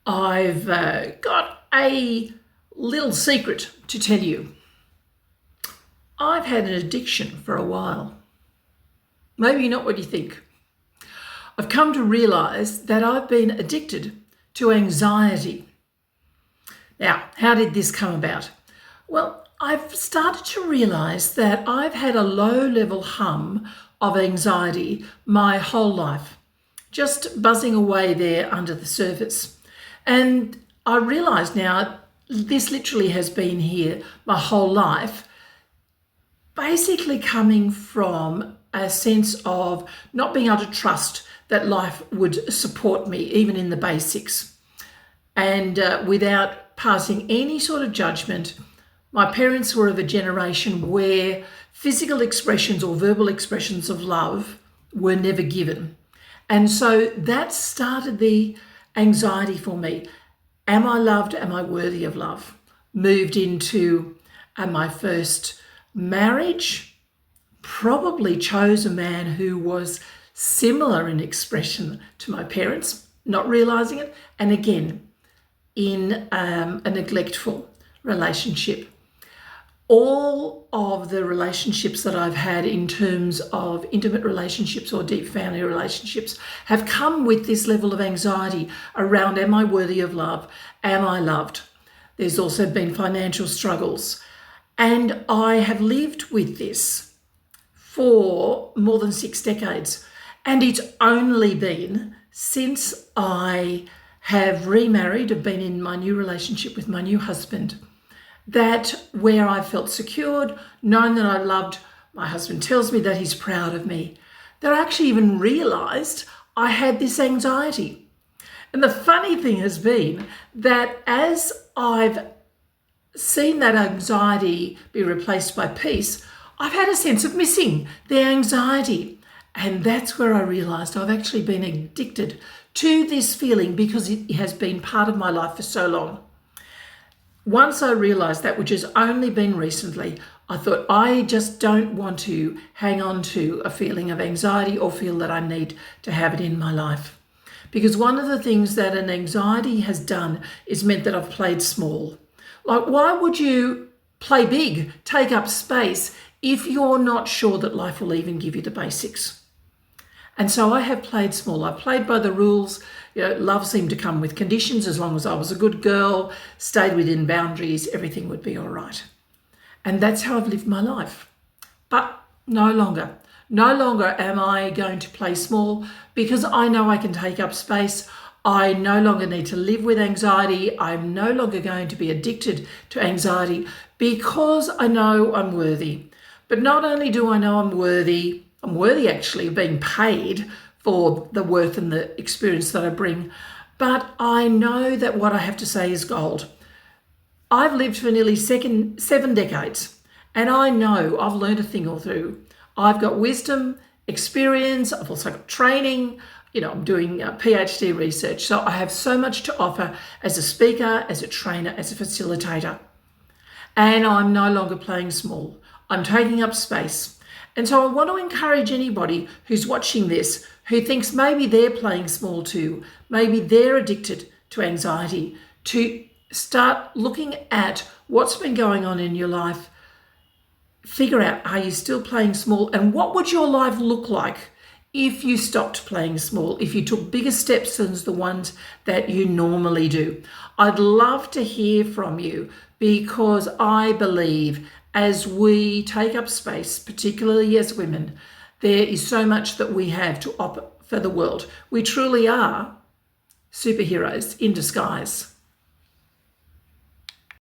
I've got a little secret to tell you. I've had an addiction for a while. Maybe not what you think. I've come to realise that I've been addicted to anxiety. Now, how did this come about? Well, I've started to realise that I've had a low-level hum of anxiety my whole life, just buzzing away there under the surface. And I realise now this literally has been here my whole life, basically coming from a sense of not being able to trust that life would support me, even in the basics. And without passing any sort of judgment, my parents were of a generation where physical expressions or verbal expressions of love were never given. And so that started the anxiety for me. Am I loved? Am I worthy of love? Moved into my first marriage, probably chose a man who was similar in expression to my parents, not realising it, and again, in a neglectful relationship. All of the relationships that I've had in terms of intimate relationships or deep family relationships have come with this level of anxiety around, am I worthy of love? Am I loved? There's also been financial struggles. And I have lived with this for more than 6 decades. And it's only been since I have remarried, have been in my new relationship with my new husband, that where I felt secured, known that I loved, my husband tells me that he's proud of me, that I actually even realised I had this anxiety. And the funny thing has been that as I've seen that anxiety be replaced by peace, I've had a sense of missing the anxiety. And that's where I realised I've actually been addicted to this feeling because it has been part of my life for so long. Once I realised that, which has only been recently, I thought I just don't want to hang on to a feeling of anxiety or feel that I need to have it in my life. Because one of the things that an anxiety has done is meant that I've played small. Like, why would you play big, take up space, if you're not sure that life will even give you the basics? And so I have played small. I played by the rules. Love seemed to come with conditions. As long as I was a good girl, stayed within boundaries, everything would be all right. And that's how I've lived my life. But no longer. No longer am I going to play small because I know I can take up space. I no longer need to live with anxiety. I'm no longer going to be addicted to anxiety because I know I'm worthy. But not only do I know I'm worthy actually of being paid for the worth and the experience that I bring, but I know that what I have to say is gold. I've lived for nearly 7 decades, and I know I've learned a thing or two. I've got wisdom, experience, I've also got training, I'm doing PhD research, so I have so much to offer as a speaker, as a trainer, as a facilitator. And I'm no longer playing small. I'm taking up space. And so I want to encourage anybody who's watching this, who thinks maybe they're playing small too, maybe they're addicted to anxiety, to start looking at what's been going on in your life. Figure out, are you still playing small? And what would your life look like if you stopped playing small, if you took bigger steps than the ones that you normally do? I'd love to hear from you because I believe as we take up space, particularly as women, there is so much that we have to offer the world. We truly are superheroes in disguise.